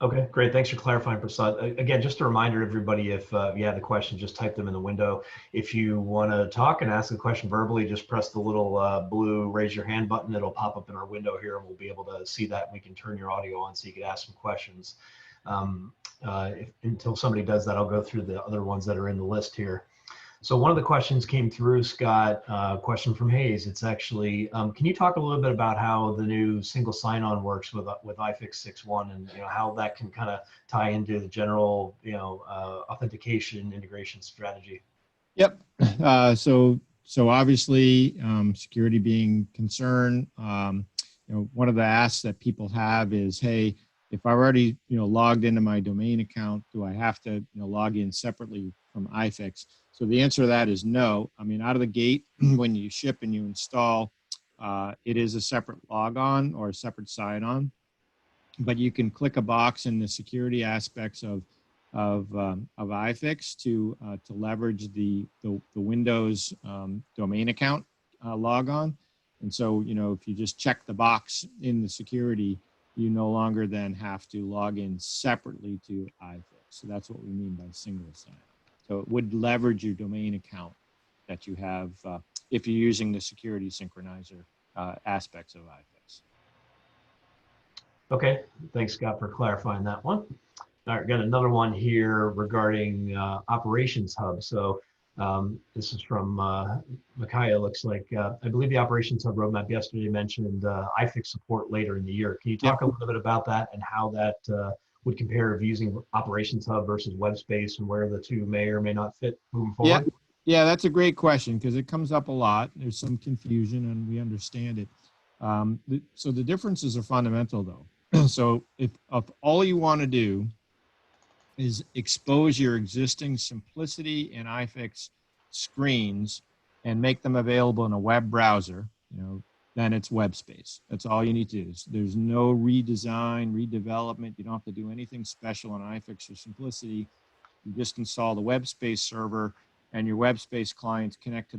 Okay, great. Thanks for clarifying, Prasad. Again, just a reminder, everybody, if you have the question, just type them in the window. If you want to talk and ask a question verbally, just press the little blue raise your hand button. It'll pop up in our window here, and we'll be able to see that. And we can turn your audio on so you can ask some questions. Until somebody does that, I'll go through the other ones that are in the list here. So one of the questions came through, Scott, question from Hayes. It's actually, can you talk a little bit about how the new single sign-on works with iFIX 6.1 and how that can kind of tie into the general, authentication integration strategy? Yep. So obviously, security being concerned, one of the asks that people have is, hey, if I already logged into my domain account, do I have to log in separately from iFIX? So the answer to that is no. I mean, out of the gate, when you ship and you install, it is a separate logon or a separate sign-on, but you can click a box in the security aspects of iFIX to leverage the Windows domain account logon. And so, if you just check the box in the security, you no longer then have to log in separately to iFIX. So that's what we mean by single sign-on. So it would leverage your domain account that you have if you're using the security synchronizer aspects of iFIX. Okay, thanks, Scott, for clarifying that one. All right, got another one here regarding Operations Hub. So this is from Micaiah. Looks like, I believe the Operations Hub roadmap yesterday mentioned iFIX support later in the year. Can you talk a little bit about that and how that would compare of using Operations Hub versus Webspace and where the two may or may not fit moving forward? Yeah, that's a great question because it comes up a lot. There's some confusion and we understand it. So the differences are fundamental though. So if all you want to do is expose your existing Simplicity and iFIX screens and make them available in a web browser, then it's Webspace. That's all you need to do. There's no redesign, redevelopment. You don't have to do anything special on iFIX or Simplicity. You just install the Webspace server, and your Webspace clients connect to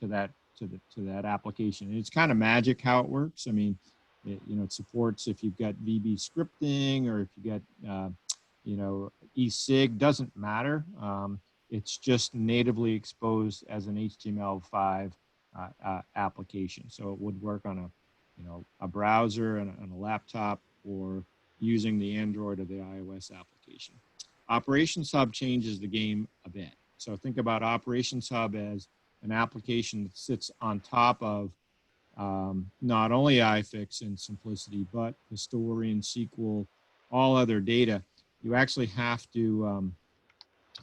that application. And it's kind of magic how it works. I mean, it supports if you've got VB scripting or if you got eSig, doesn't matter. It's just natively exposed as an HTML5 application. So it would work on a browser and a laptop or using the Android or the iOS application. Operations Hub changes the game a bit. So think about Operations Hub as an application that sits on top of not only iFIX and Simplicity, but Historian, SQL, all other data. You actually have to,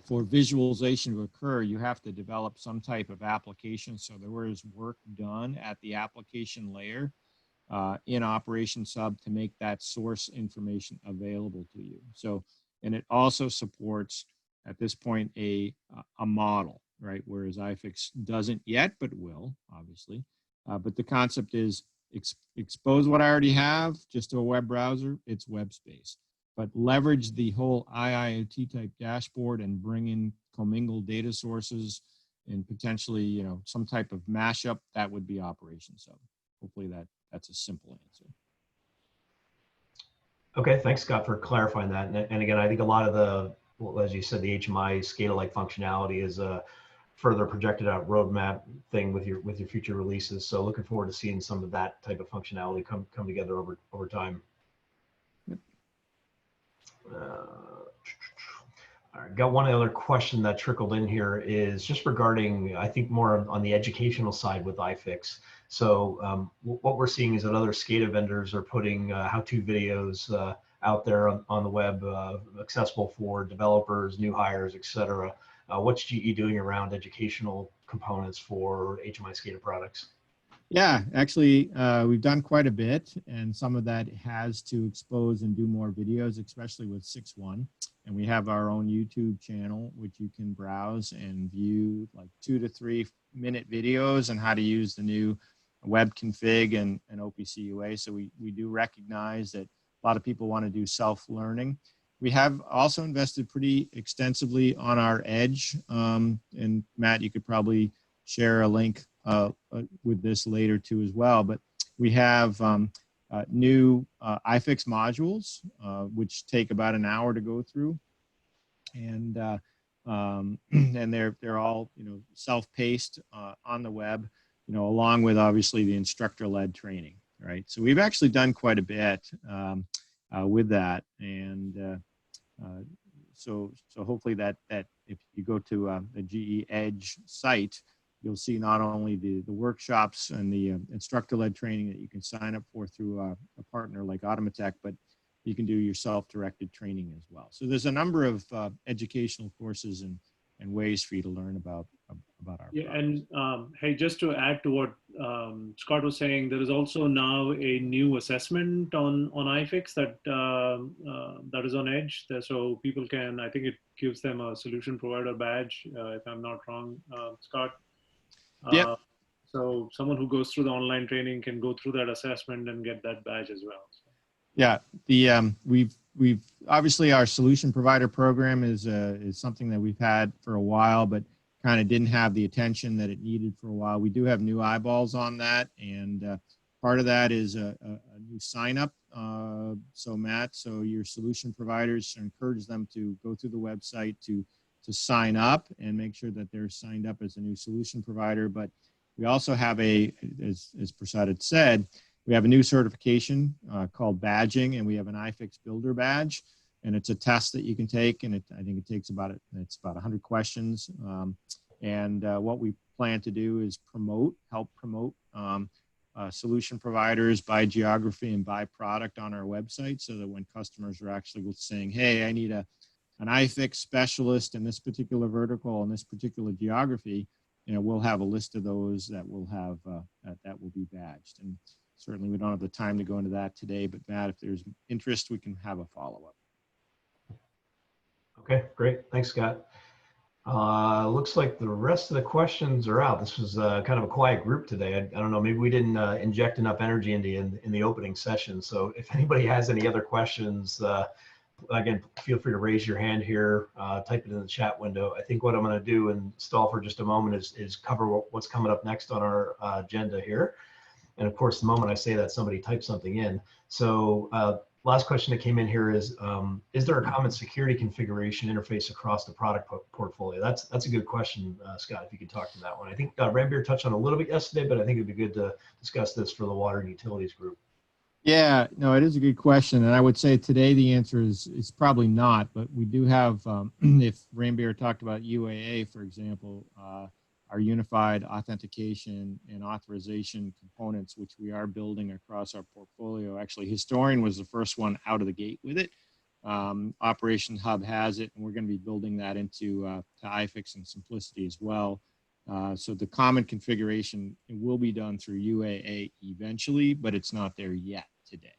for visualization to occur, you have to develop some type of application. So there is work done at the application layer in Operations Hub to make that source information available to you. So, and it also supports at this point a model, right? Whereas iFIX doesn't yet, but will, obviously. But the concept is expose what I already have just to a web browser, it's Webspace. But leverage the whole IIoT type dashboard and bring in commingled data sources and potentially, some type of mashup, that would be Operations Hub. Hopefully that's a simple answer. Okay, thanks, Scott, for clarifying that. And again, I think a lot of the, well, as you said, the HMI SCADA-like functionality is a further projected out roadmap thing with your future releases. So looking forward to seeing some of that type of functionality come together over time. All right, got one other question that trickled in here is just regarding, I think more on the educational side with iFIX. So what we're seeing is that other SCADA vendors are putting how-to videos out there on the web, accessible for developers, new hires, etc. What's GE doing around educational components for HMI SCADA products? Yeah, actually, we've done quite a bit, and some of that has to expose and do more videos, especially with 6.1. And we have our own YouTube channel, which you can browse and view like 2 to 3 minute videos on how to use the new web config and OPC UA. So we do recognize that a lot of people want to do self-learning. We have also invested pretty extensively on our edge. And Matt, you could probably share a link with this later too as well. But we have new iFIX modules, which take about an hour to go through, and they're all self-paced on the web, along with obviously the instructor-led training, right? So we've actually done quite a bit with that, and so hopefully that if you go to the GE Edge site, you'll see not only the workshops and the instructor-led training that you can sign up for through a partner like AutomaTech, but you can do your self-directed training as well. So there's a number of educational courses and ways for you to learn about our Yeah, products. and hey, just to add to what Scott was saying, there is also now a new assessment on iFIX that is on Edge. So people can, I think it gives them a solution provider badge, if I'm not wrong, Scott. Yep. So someone who goes through the online training can go through that assessment and get that badge as well. So. Yeah, the we've obviously our solution provider program is something that we've had for a while, but kind of didn't have the attention that it needed for a while. We do have new eyeballs on that, and part of that is a new sign up. So Matt, so your solution providers, encourage them to go through the website to sign up and make sure that they're signed up as a new solution provider. But we also have as Prasad had said, we have a new certification called badging, and we have an iFIX Builder badge, and it's a test that you can take, and I think it takes about 100 questions. What we plan to do is help promote solution providers by geography and by product on our website, so that when customers are actually saying, "Hey, I need an iFIX specialist in this particular vertical in this particular geography," we'll have a list of those that will have that will be badged. And certainly we don't have the time to go into that today, but Matt, if there's interest, we can have a follow-up. Okay, great. Thanks, Scott. Looks like the rest of the questions are out. This was kind of a quiet group today. I don't know, maybe we didn't inject enough energy in the opening session. So if anybody has any other questions, again, feel free to raise your hand here, type it in the chat window. I think what I'm going to do and stall for just a moment is cover what's coming up next on our agenda here. And of course, the moment I say that, somebody types something in. So last question that came in here is there a common security configuration interface across the product portfolio? That's a good question, Scott, if you could talk to that one. I think Ranbir touched on a little bit yesterday, but I think it'd be good to discuss this for the water and utilities group. Yeah, no, it is a good question. And I would say today the answer is probably not, but we do have, if Ranbir talked about UAA, for example, our unified authentication and authorization components, which we are building across our portfolio. Actually, Historian was the first one out of the gate with it. Operation Hub has it, and we're going to be building that into to iFIX and Simplicity as well. So the common configuration will be done through UAA eventually, but it's not there yet today.